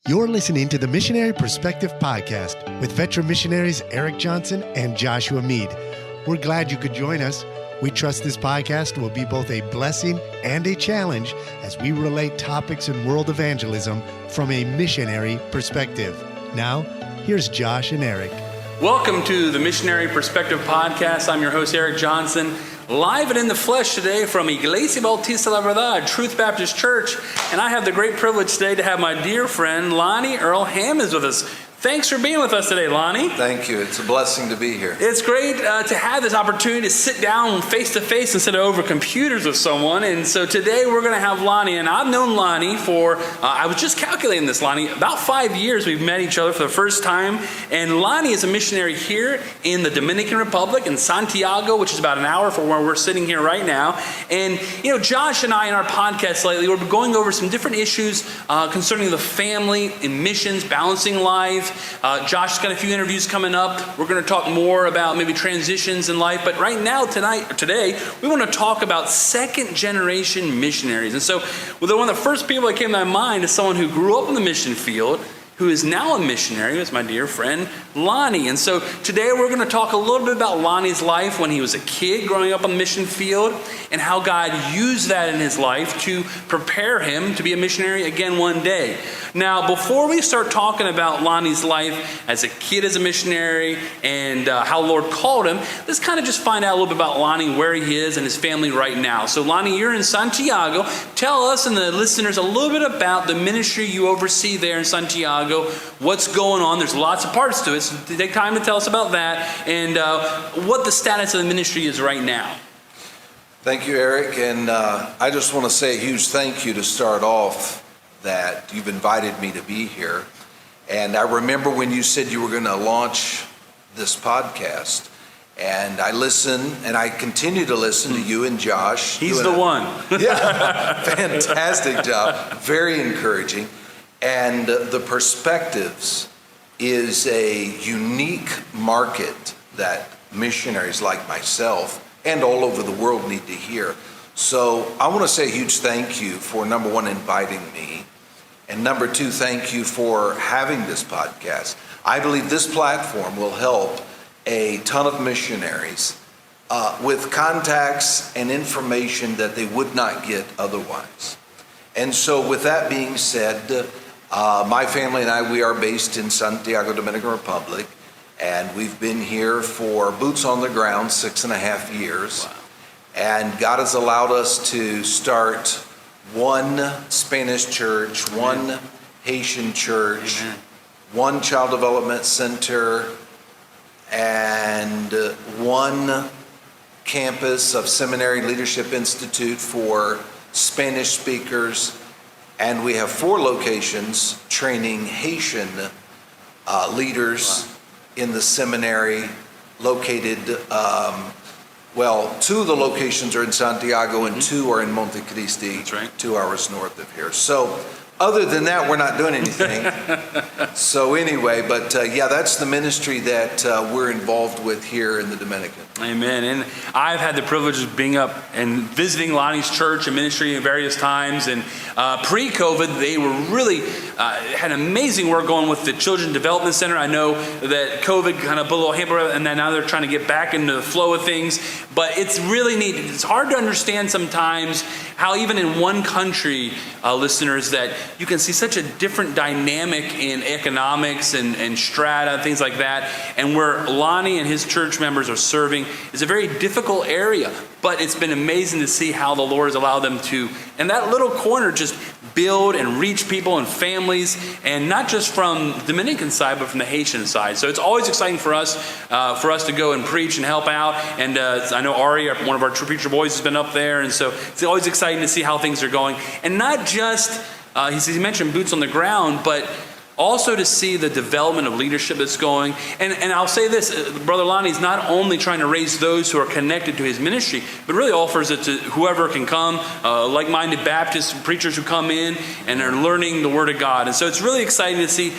You're listening to the Missionary Perspective Podcast with veteran missionaries Eric Johnson and Joshua Mead. We're glad you could join us. We trust this podcast will be both a blessing and a challenge as we relate topics in world evangelism from a missionary perspective. Now, here's Josh and Eric. Welcome to the Missionary Perspective Podcast. I'm your host, Eric Johnson, live and in the flesh today from Iglesia Bautista La Verdad, Truth Baptist Church. And I have the great privilege today to have my dear friend, Lonnie Hammons with us. Thanks for being with us today, Lonnie. Thank you. It's a blessing to be here. It's great to have this opportunity to sit down face to face instead of over computers with someone. And so today we're going to have Lonnie. And I've known Lonnie for, I was just calculating this, Lonnie, about 5 years we've met each other for the first time. And Lonnie is a missionary here in the Dominican Republic in Santiago, which is about an hour from where we're sitting here right now. And, you know, Josh and I in our podcast lately, we're going over some different issues concerning the family and missions, balancing life. Josh's got a few interviews coming up. We're going to talk more about maybe transitions in life. But right now, today, we want to talk about second generation missionaries. And so one of the first people that came to my mind is someone who grew up in the mission field, who is now a missionary, is my dear friend, Lonnie. And so today we're going to talk a little bit about Lonnie's life when he was a kid growing up on the mission field and how God used that in his life to prepare him to be a missionary again one day. Now, before we start talking about Lonnie's life as a kid as a missionary and how the Lord called him, let's kind of just find out a little bit about Lonnie, where he is and his family right now. So Lonnie, you're in Santiago. Tell us and the listeners a little bit about the ministry you oversee there in Santiago, what's going on. There's lots of parts to it, so take time to tell us about that and what the status of the ministry is right now. Thank you, Eric. And I just want to say a huge thank you to start off that you've invited me to be here. And I remember when you said you were going to launch this podcast, and I listen and I continue to listen to you and Josh. He's the one. Yeah, fantastic job. Very encouraging. And the perspectives is a unique market that missionaries like myself and all over the world need to hear. So I want to say a huge thank you for, number one, inviting me. And number two, thank you for having this podcast. I believe this platform will help a ton of missionaries with contacts and information that they would not get otherwise. And so with that being said, my family and I, we are based in Santiago, Dominican Republic, and we've been here for boots on the ground 6.5 years. Wow. And God has allowed us to start one Spanish church, one Haitian church, Amen. One child development center, and one campus of Seminary Leadership Institute for Spanish speakers. And we have 4 locations training Haitian leaders in the seminary located, 2 of the locations are in Santiago and 2 are in Montecristi, That's right. 2 hours north of here. So other than that, we're not doing anything. So anyway, but that's the ministry that we're involved with here in the Dominican. Amen. And I've had the privilege of being up and visiting Lonnie's church and ministry at various times. And pre-COVID, they were really had amazing work going with the Children's Development Center. I know that COVID kind of put a little hamper, and then now they're trying to get back into the flow of things. But it's really neat. It's hard to understand sometimes how even in one country, listeners, that you can see such a different dynamic in economics and strata and things like that. And where Lonnie and his church members are serving is a very difficult area. But it's been amazing to see how the Lord has allowed them to, in that little corner, just build and reach people and families, and not just from the Dominican side, but from the Haitian side. So it's always exciting for us to go and preach and help out. And I know Ari, one of our preacher boys, has been up there, and so it's always exciting to see how things are going. And not just, he mentioned boots on the ground, but also to see the development of leadership that's going. And I'll say this, Brother Lonnie's not only trying to raise those who are connected to his ministry, but really offers it to whoever can come, like-minded Baptist preachers who come in and are learning the Word of God. And so it's really exciting to see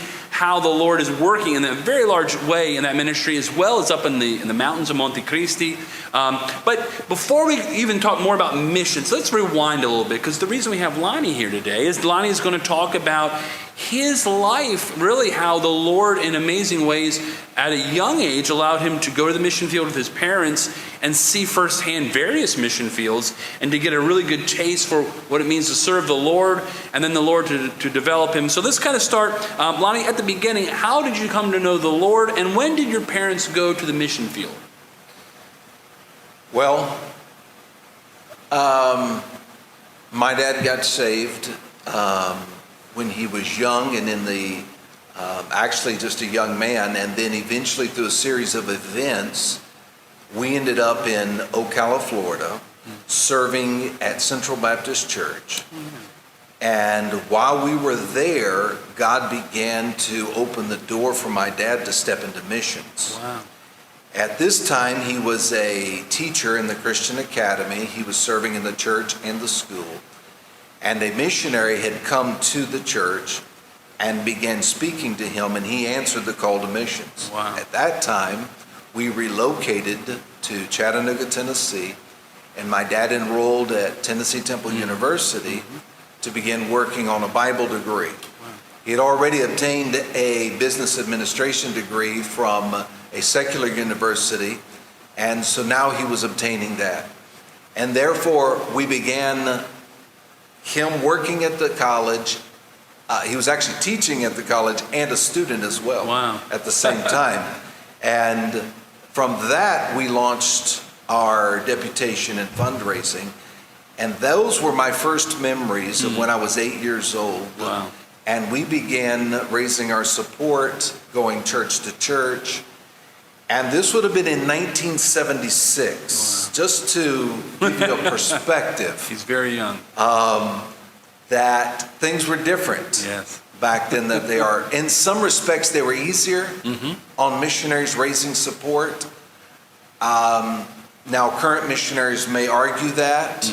how the Lord is working in a very large way in that ministry, as well as up in the mountains of Monte Cristi. But before we even talk more about missions, let's rewind a little bit, because the reason we have Lonnie here today is Lonnie is going to talk about his life, really how the Lord in amazing ways at a young age allowed him to go to the mission field with his parents and see firsthand various mission fields, and to get a really good taste for what it means to serve the Lord, and then the Lord to develop him. So let's kind of start, Lonnie, at the beginning. How did you come to know the Lord, and when did your parents go to the mission field? Well, my dad got saved when he was young, and actually just a young man, and then eventually through a series of events, we ended up in Ocala, Florida, serving at Central Baptist Church. And while we were there, God began to open the door for my dad to step into missions. Wow. At this time, he was a teacher in the Christian Academy. He was serving in the church and the school. And a missionary had come to the church and began speaking to him, and he answered the call to missions. Wow. At that time, we relocated to Chattanooga, Tennessee, and my dad enrolled at Tennessee Temple University to begin working on a Bible degree. Wow. He had already obtained a business administration degree from a secular university, and so now he was obtaining that. And therefore, we began him working at the college. He was actually teaching at the college and a student as well. Wow. At the same time. And from that, we launched our deputation and fundraising. And those were my first memories of when I was 8 years old. Wow. And we began raising our support, going church to church. And this would have been in 1976. Wow. Just to give you a perspective. He's very young. That things were different. Yes. Back then than they are. In some respects, they were easier on missionaries raising support. Now, current missionaries may argue that.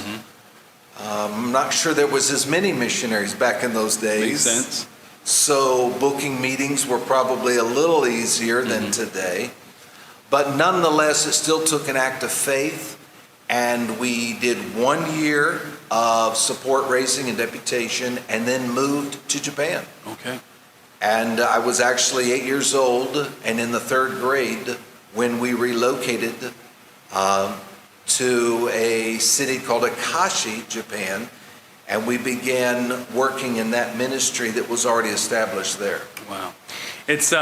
I'm not sure there was as many missionaries back in those days. Makes sense. So booking meetings were probably a little easier than today. But nonetheless, it still took an act of faith. And we did 1 year of support raising and deputation, and then moved to Japan. Okay. And I was actually 8 years old and in the third grade when we relocated to a city called Akashi, Japan, and we began working in that ministry that was already established there. Wow. It's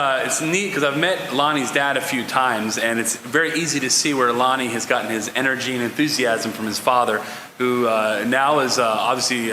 neat because I've met Lonnie's dad a few times, and it's very easy to see where Lonnie has gotten his energy and enthusiasm from his father, who now is obviously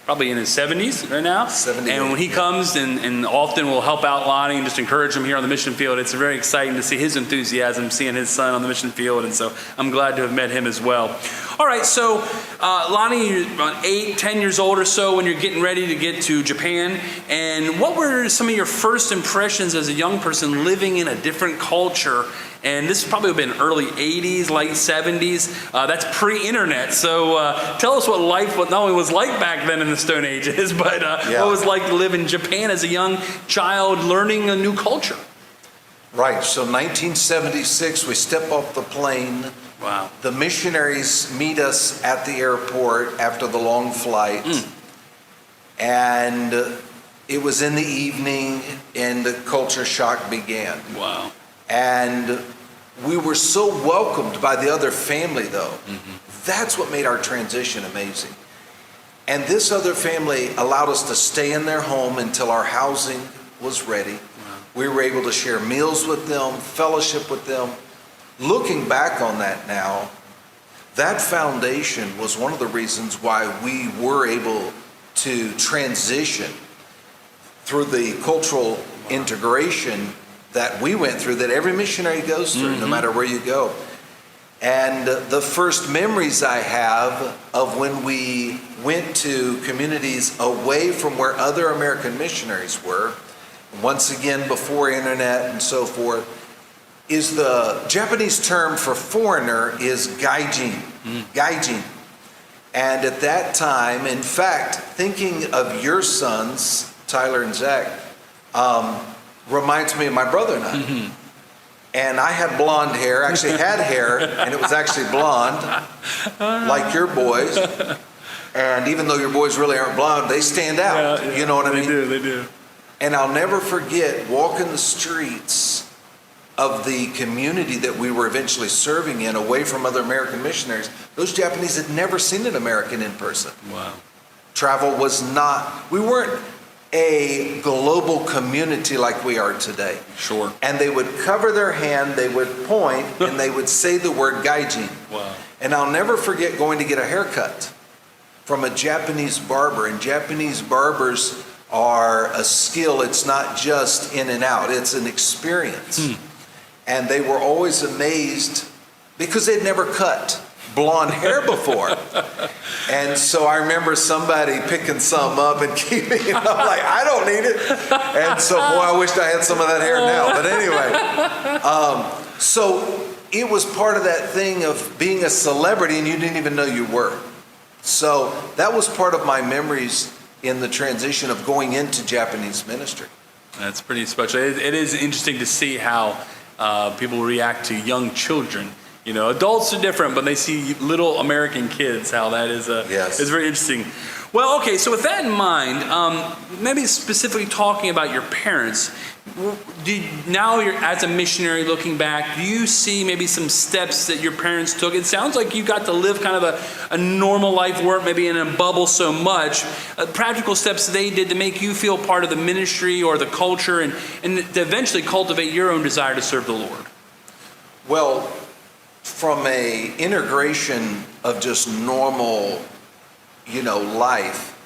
probably in his 70s right now. 78, and when he comes and often will help out Lonnie and just encourage him here on the mission field, it's very exciting to see his enthusiasm, seeing his son on the mission field, and so I'm glad to have met him as well. All right, so Lonnie, you're about 8, 10 years old or so when you're getting ready to get to Japan, and what were some of your first impressions as a young person living in a different culture? And this probably would have been early 80s, late 70s. That's pre-internet. So tell us what life not only was like back then in the Stone Ages, but what it was like to live in Japan as a young child learning a new culture. Right. So 1976, we step off the plane. Wow. The missionaries meet us at the airport after the long flight. And it was in the evening, and the culture shock began. Wow. And we were so welcomed by the other family, though. That's what made our transition amazing. And this other family allowed us to stay in their home until our housing was ready. Wow. We were able to share meals with them, fellowship with them. Looking back on that now, that foundation was one of the reasons why we were able to transition through the cultural integration that we went through, that every missionary goes through, no matter where you go. And the first memories I have of when we went to communities away from where other American missionaries were, once again before internet and so forth, is the Japanese term for foreigner is gaijin. Gaijin. And at that time, in fact, thinking of your sons, Tyler and Zach, reminds me of my brother and I. And I had blonde hair, actually had hair, and it was actually blonde, like your boys. And even though your boys really aren't blonde, they stand out. You know what I mean? They do. And I'll never forget walking the streets of the community that we were eventually serving in, away from other American missionaries. Those Japanese had never seen an American in person. Wow. Travel was not, we weren't a global community like we are today. Sure. And they would cover their hand, they would point, and they would say the word gaijin. Wow. And I'll never forget going to get a haircut from a Japanese barber. And Japanese barbers are a skill. It's not just in and out, it's an experience. And they were always amazed because they'd never cut blonde hair before. And so I remember somebody picking some up and keeping it. I'm like, I don't need it. And so, boy, I wished I had some of that hair now. But anyway, so it was part of that thing of being a celebrity and you didn't even know you were. So that was part of my memories in the transition of going into Japanese ministry. That's pretty special. It is interesting to see how people react to young children. You know, adults are different, but they see little American kids, how that is is very interesting. Well, okay, so with that in mind, maybe specifically talking about your parents, now you're as a missionary looking back, do you see maybe some steps that your parents took? It sounds like you got to live kind of a normal life, weren't maybe in a bubble so much. Practical steps they did to make you feel part of the ministry or the culture and to eventually cultivate your own desire to serve the Lord. Well, from a integration of just normal, life,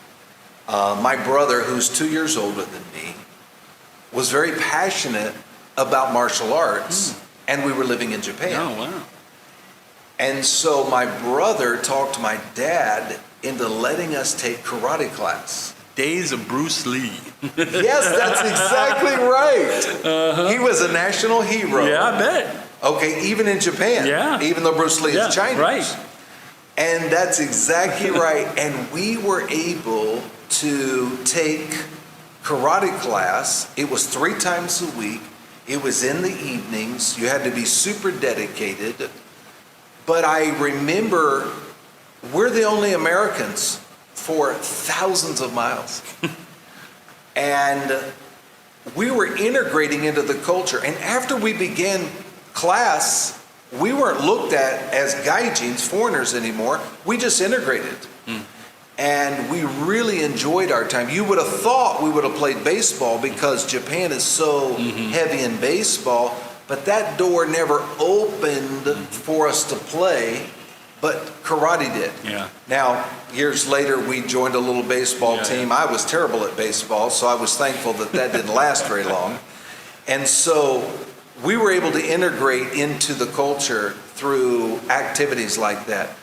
my brother, who's 2 years older than me, was very passionate about martial arts, and we were living in Japan. Oh, wow. And so my brother talked my dad into letting us take karate class. Days of Bruce Lee. Yes, that's exactly right. He was a national hero. Yeah, I bet. Okay, even in Japan. Yeah. Even though Bruce Lee is Chinese. Right. And that's exactly right. And we were able to take karate class. It was 3 times a week. It was in the evenings. You had to be super dedicated. But I remember we're the only Americans for thousands of miles. And we were integrating into the culture. And after we began class, we weren't looked at as gaijins, foreigners anymore. We just integrated. And we really enjoyed our time. You would have thought we would have played baseball because Japan is so heavy in baseball, but that door never opened for us to play, but karate did. Yeah. Now, years later, we joined a little baseball team. I was terrible at baseball, so I was thankful that didn't last very long. And so we were able to integrate into the culture through activities like that.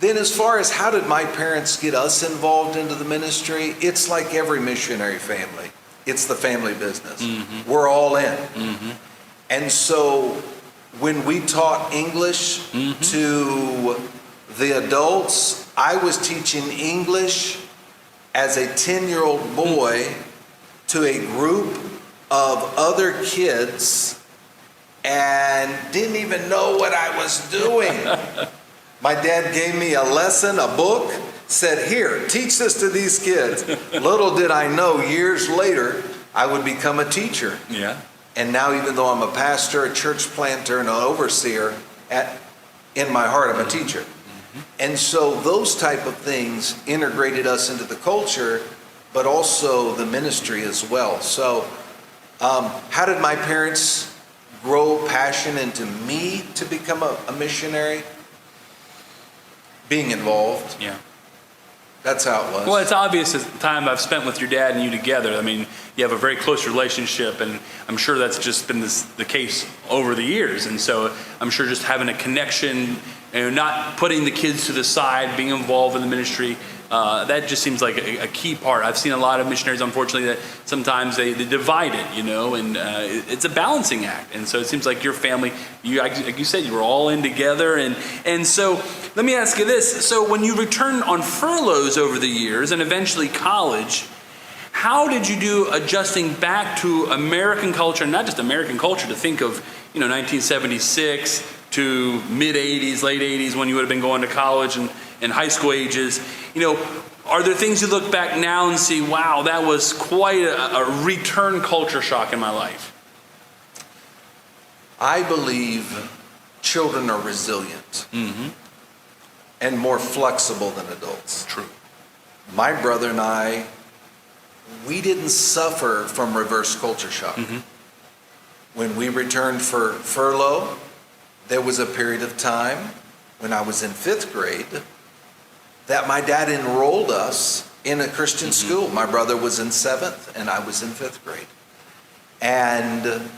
Then as far as how did my parents get us involved into the ministry, it's like every missionary family. It's the family business. We're all in. And so when we taught English to the adults, I was teaching English as a 10-year-old boy to a group of other kids and didn't even know what I was doing. My dad gave me a lesson, a book, said, here, teach this to these kids. Little did I know, years later, I would become a teacher. Yeah. And now, even though I'm a pastor, a church planter, and an overseer, in my heart, I'm a teacher. And so those type of things integrated us into the culture, but also the ministry as well. So how did my parents grow passion into me to become a missionary? Being involved. Yeah. That's how it was. Well, it's obvious the time I've spent with your dad and you together. I mean, you have a very close relationship, and I'm sure that's just been the case over the years. And so I'm sure just having a connection, not putting the kids to the side, being involved in the ministry, that just seems like a key part. I've seen a lot of missionaries, unfortunately, that sometimes they divide it, and it's a balancing act. And so it seems like your family, like you said, you were all in together. And so let me ask you this. So when you returned on furloughs over the years and eventually college, how did you do adjusting back to American culture, not just American culture, to think of 1976 to mid 80s, late 80s, when you would have been going to college and high school ages? Are there things you look back now and see, wow, that was quite a return culture shock in my life? I believe children are resilient and more flexible than adults. True. My brother and I, we didn't suffer from reverse culture shock. When we returned for furlough, there was a period of time when I was in 5th grade that my dad enrolled us in a Christian school. My brother was in 7th and I was in 5th grade. And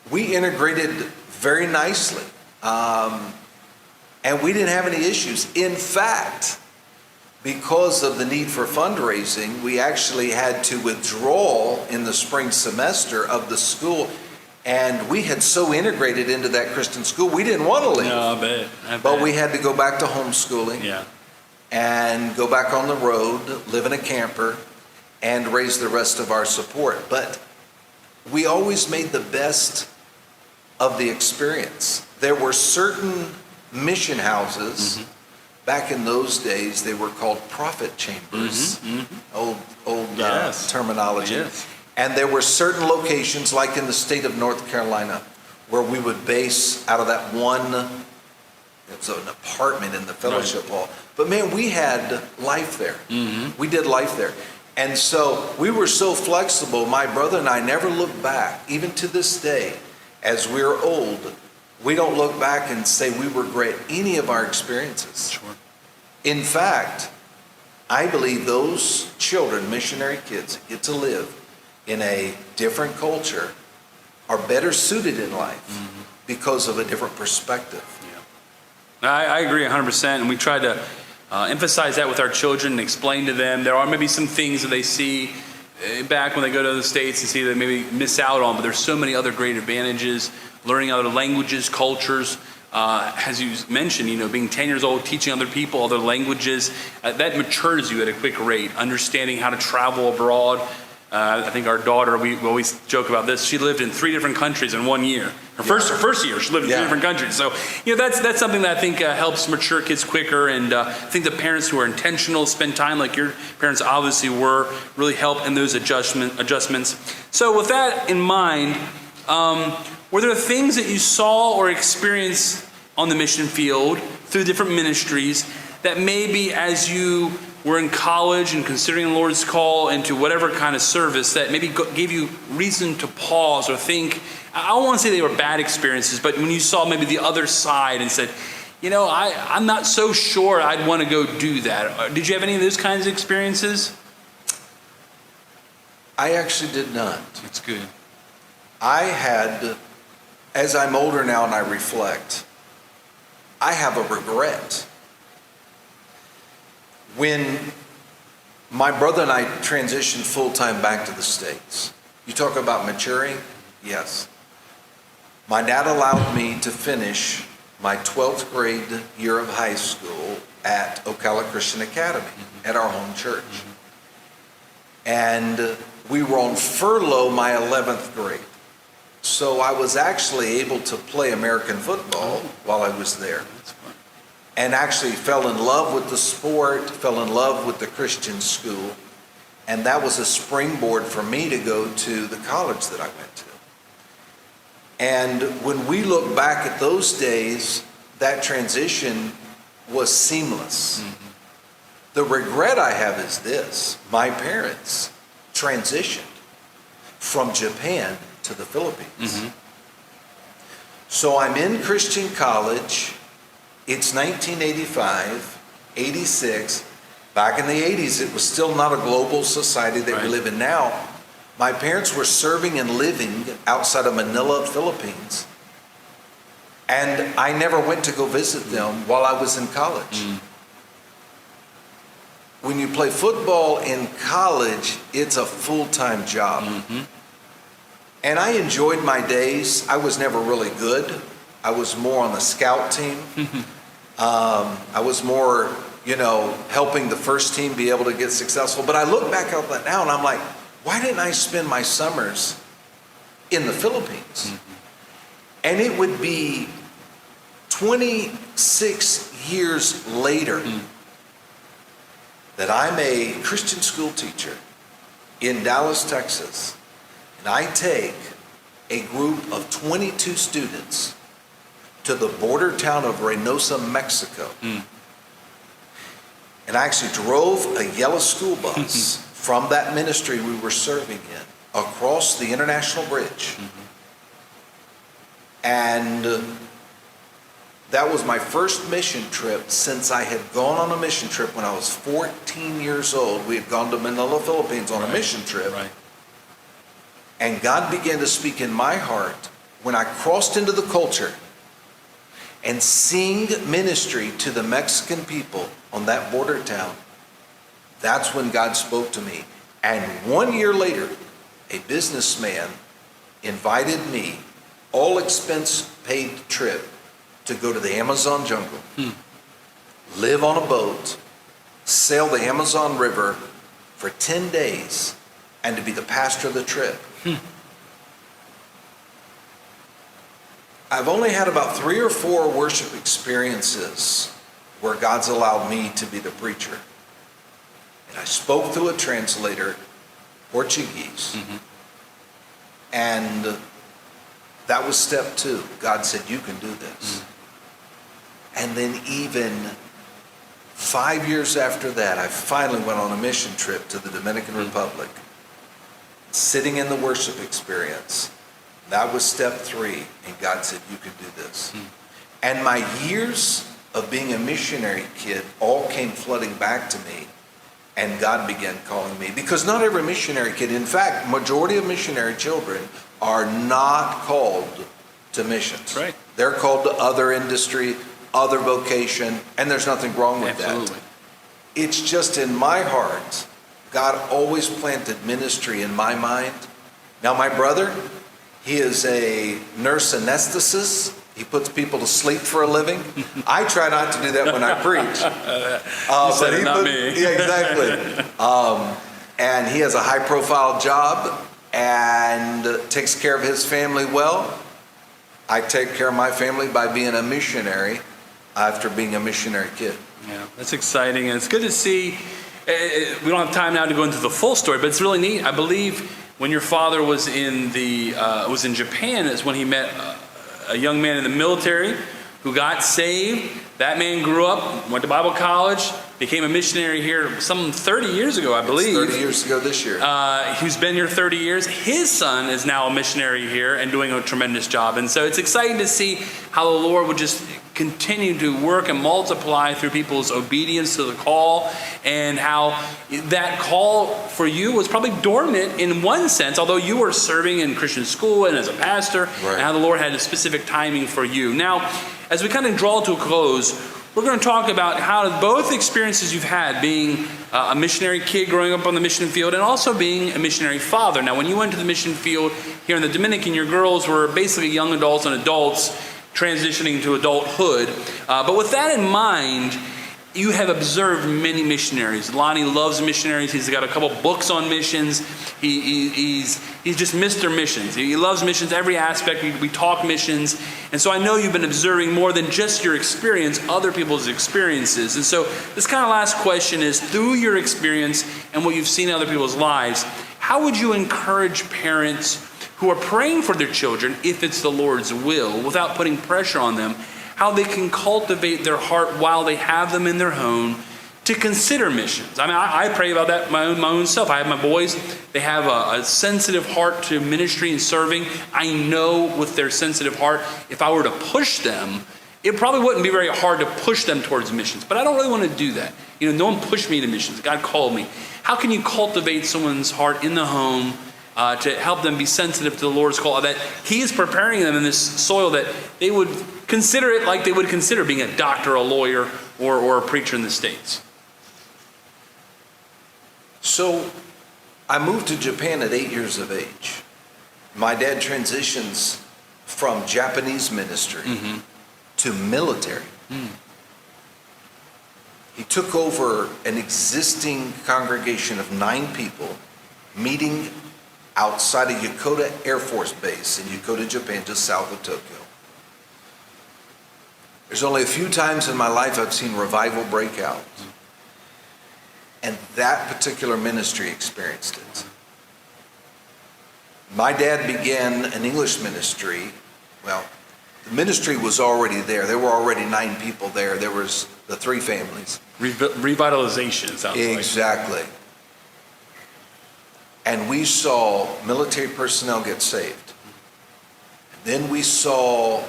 we integrated very nicely. And we didn't have any issues. In fact, because of the need for fundraising, we actually had to withdraw in the spring semester of the school. And we had so integrated into that Christian school, we didn't want to leave. No, I bet. But we had to go back to homeschooling. Yeah. And go back on the road, live in a camper, and raise the rest of our support. But we always made the best of the experience. There were certain mission houses, back in those days, they were called prophet chambers, old terminology. Yes. And there were certain locations, like in the state of North Carolina, where we would base out of that one. It was an apartment in the fellowship hall. But man, we had life there. We did life there. And so we were so flexible. My brother and I never look back, even to this day, as we're old, we don't look back and say we regret any of our experiences. Sure. In fact, I believe those children, missionary kids, that get to live in a different culture are better suited in life because of a different perspective. I agree 100%, and we try to emphasize that with our children and explain to them there are maybe some things that they see back when they go to the States and see that maybe miss out on, but there's so many other great advantages, learning other languages, cultures, as you mentioned, being 10 years old, teaching other people other languages, that matures you at a quick rate, understanding how to travel abroad. I think our daughter, we always joke about this. She lived in 3 different countries in 1 year. Her first year, she lived in 3 different countries. So, that's something that I think helps mature kids quicker. And I think the parents who are intentional, spend time like your parents obviously were, really help in those adjustments. So with that in mind, were there things that you saw or experienced on the mission field through different ministries that maybe as you were in college and considering the Lord's call into whatever kind of service that maybe gave you reason to pause or think? I don't want to say they were bad experiences, but when you saw maybe the other side and said, I'm not so sure I'd want to go do that. Did you have any of those kinds of experiences? I actually did not. That's good. I had, as I'm older now and I reflect, I have a regret. When my brother and I transitioned full-time back to the States, you talk about maturing? Yes. My dad allowed me to finish my 12th grade year of high school at Ocala Christian Academy at our home church. And we were on furlough my 11th grade. So I was actually able to play American football while I was there. And actually fell in love with the sport, fell in love with the Christian school. And that was a springboard for me to go to the college that I went to. And when we look back at those days, that transition was seamless. The regret I have is this: my parents transitioned from Japan to the Philippines. So I'm in Christian college. It's 1985, 86. Back in the 80s, it was still not a global society that we live in now. My parents were serving and living outside of Manila, Philippines. And I never went to go visit them while I was in college. When you play football in college, it's a full-time job. And I enjoyed my days. I was never really good. I was more on the scout team. I was more, helping the first team be able to get successful. But I look back at that now and I'm like, why didn't I spend my summers in the Philippines? And it would be 26 years later that I'm a Christian school teacher in Dallas, Texas, and I take a group of 22 students to the border town of Reynosa, Mexico. And I actually drove a yellow school bus from that ministry we were serving in across the international bridge. And that was my first mission trip since I had gone on a mission trip when I was 14 years old. We had gone to Manila, Philippines on a mission trip. And God began to speak in my heart when I crossed into the culture and seeing ministry to the Mexican people on that border town. That's when God spoke to me. And 1 year later, a businessman invited me, all expense paid trip, to go to the Amazon jungle, live on a boat, sail the Amazon River for 10 days, and to be the pastor of the trip. I've only had about 3 or 4 worship experiences where God's allowed me to be the preacher. And I spoke through a translator, Portuguese. And that was step 2. God said, you can do this. And then even 5 years after that, I finally went on a mission trip to the Dominican Republic, sitting in the worship experience. That was step 3, and God said, you could do this. And my years of being a missionary kid all came flooding back to me, and God began calling me. Because not every missionary kid, in fact, majority of missionary children are not called to missions. Right. They're called to other industry, other vocation, and there's nothing wrong with that. It's just in my heart, God always planted ministry in my mind. Now my brother, he is a nurse anesthetist. He puts people to sleep for a living. I try not to do that when I preach. You said it, not me. Yeah, exactly. And he has a high-profile job and takes care of his family well. I take care of my family by being a missionary after being a missionary kid. Yeah, that's exciting, and it's good to see. We don't have time now to go into the full story, but it's really neat. I believe when your father was in Japan is when he met a young man in the military who got saved. That man grew up, went to Bible college, became a missionary here some 30 years ago, I believe. It's 30 years ago this year. He's been here 30 years. His son is now a missionary here and doing a tremendous job. And so it's exciting to see how the Lord would just continue to work and multiply through people's obedience to the call, and how that call for you was probably dormant in one sense, although you were serving in Christian school and as a pastor, and how the Lord had a specific timing for you. Now, as we kind of draw to a close, we're going to talk about how both experiences you've had, being a missionary kid growing up on the mission field and also being a missionary father. Now, when you went to the mission field here in the Dominican, your girls were basically young adults and adults transitioning to adulthood. But with that in mind, you have observed many missionaries. Lonnie loves missionaries. He's got a couple books on missions. He's just Mr. Missions. He loves missions, every aspect. We talk missions. And so I know you've been observing more than just your experience, other people's experiences. And so this kind of last question is, through your experience and what you've seen in other people's lives, how would you encourage parents who are praying for their children, if it's the Lord's will, without putting pressure on them, how they can cultivate their heart while they have them in their home to consider missions? I mean, I pray about that my own self. I have my boys. They have a sensitive heart to ministry and serving. I know with their sensitive heart, if I were to push them, it probably wouldn't be very hard to push them towards missions. But I don't really want to do that. No one pushed me to missions. God called me. How can you cultivate someone's heart in the home to help them be sensitive to the Lord's call, that He is preparing them in this soil that they would consider it like they would consider being a doctor, a lawyer, or a preacher in the States? So I moved to Japan at 8 years of age. My dad transitions from Japanese ministry to military. He took over an existing congregation of 9 people meeting outside of Yokota Air Force Base in Yokota, Japan, just south of Tokyo. There's only a few times in my life I've seen revival break out. And that particular ministry experienced it. My dad began an English ministry. Well, the ministry was already there. There were already 9 people there. There was the 3 families. Revitalization, it sounds like. Exactly. And we saw military personnel get saved. Then we saw,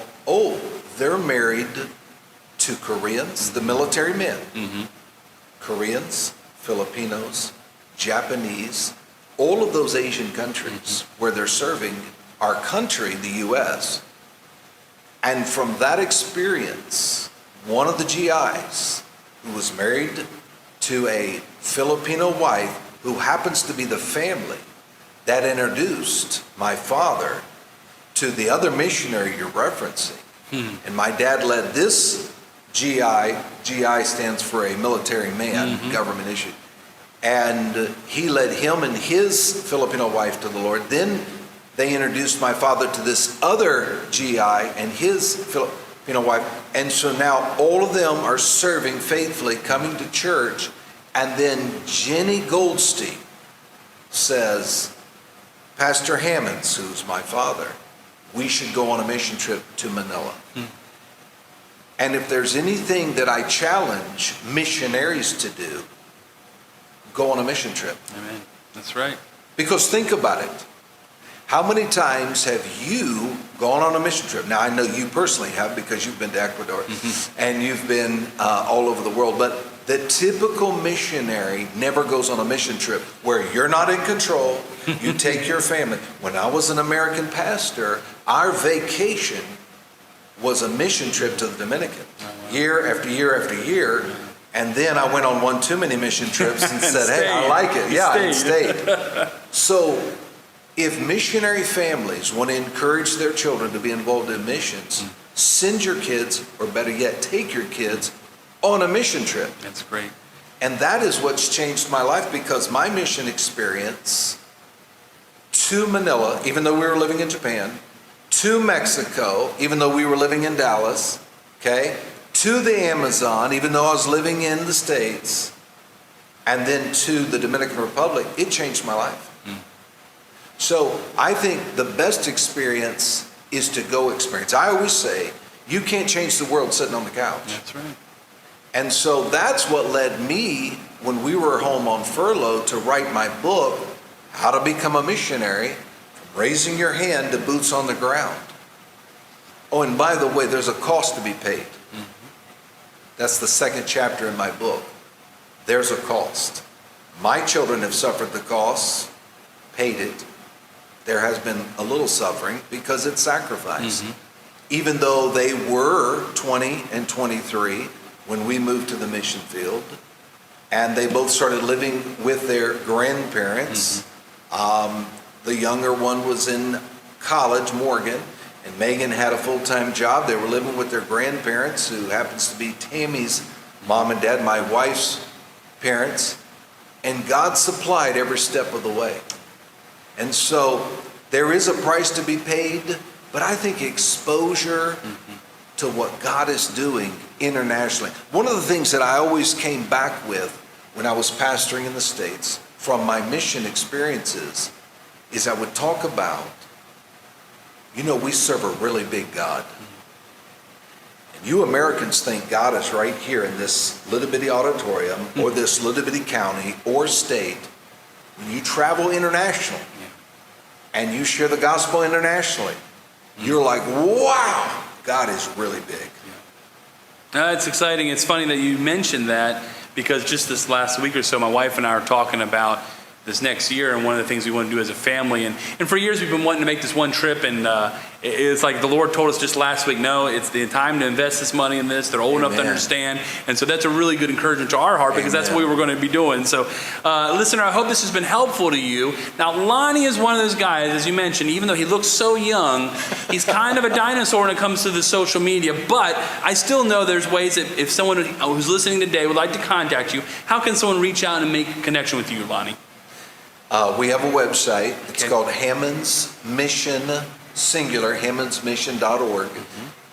they're married to Koreans, the military men. Koreans, Filipinos, Japanese, all of those Asian countries where they're serving our country, the U.S. And from that experience, one of the GIs who was married to a Filipino wife who happens to be the family that introduced my father to the other missionary you're referencing. And my dad led this GI. GI stands for a military man, government issue. And he led him and his Filipino wife to the Lord. Then they introduced my father to this other GI and his Filipino wife. And so now all of them are serving faithfully, coming to church. And then Jenny Goldstein says, Pastor Hammons, who's my father, we should go on a mission trip to Manila. And if there's anything that I challenge missionaries to do, go on a mission trip. Amen. That's right. Because think about it. How many times have you gone on a mission trip? Now, I know you personally have because you've been to Ecuador and you've been all over the world. But the typical missionary never goes on a mission trip where you're not in control. You take your family. When I was an American pastor, our vacation was a mission trip to the Dominican. Year after year after year. And then I went on one too many mission trips and said, hey, I like it. Yeah, and stayed. So if missionary families want to encourage their children to be involved in missions, send your kids, or better yet, take your kids on a mission trip. That's great. And that is what's changed my life, because my mission experience to Manila, even though we were living in Japan, to Mexico, even though we were living in Dallas, okay, to the Amazon, even though I was living in the States, and then to the Dominican Republic, it changed my life. So I think the best experience is to go experience. I always say, you can't change the world sitting on the couch. That's right. And so that's what led me, when we were home on furlough, to write my book, How to Become a Missionary, from raising your hand to boots on the ground. Oh, and by the way, there's a cost to be paid. That's the 2nd chapter in my book. There's a cost. My children have suffered the cost, paid it. There has been a little suffering because it's sacrifice. Even though they were 20 and 23 when we moved to the mission field, and they both started living with their grandparents. The younger one was in college, Morgan, and Megan had a full-time job. They were living with their grandparents, who happens to be Tammy's mom and dad, my wife's parents, and God supplied every step of the way. And so there is a price to be paid, but I think exposure to what God is doing internationally. One of the things that I always came back with when I was pastoring in the States from my mission experiences is I would talk about, we serve a really big God. And you Americans think God is right here in this little bitty auditorium or this little bitty county or state. When you travel internationally and you share the gospel internationally, you're like, wow, God is really big. It's exciting. It's funny that you mentioned that, because just this last week or so, my wife and I are talking about this next year and one of the things we want to do as a family. And for years we've been wanting to make this one trip, and it's like the Lord told us just last week, no, it's the time to invest this money in this. They're old enough to understand. And so that's a really good encouragement to our heart, because that's what we were going to be doing. So listener, I hope this has been helpful to you. Now, Lonnie is one of those guys, as you mentioned, even though he looks so young, he's kind of a dinosaur when it comes to the social media. But I still know there's ways that if someone who's listening today would like to contact you, how can someone reach out and make a connection with you, Lonnie? We have a website. It's Okay. called Hammons Mission, singular, hammondsmission.org.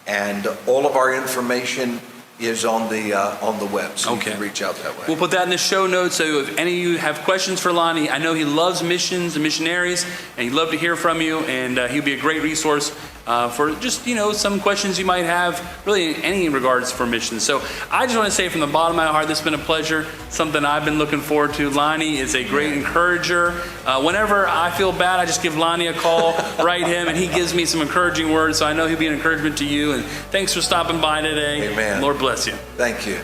And all of our information is on the web, so Okay. you can reach out that way. We'll put that in the show notes, so if any of you have questions for Lonnie, I know he loves missions and missionaries, and he'd love to hear from you, and he'll be a great resource for just, some questions you might have, really in any regards for missions. So I just want to say from the bottom of my heart, this has been a pleasure, something I've been looking forward to. Lonnie is a great encourager. Whenever I feel bad, I just give Lonnie a call, write him, and he gives me some encouraging words, so I know he'll be an encouragement to you, and thanks for stopping by today. Amen. Lord bless you. Thank you.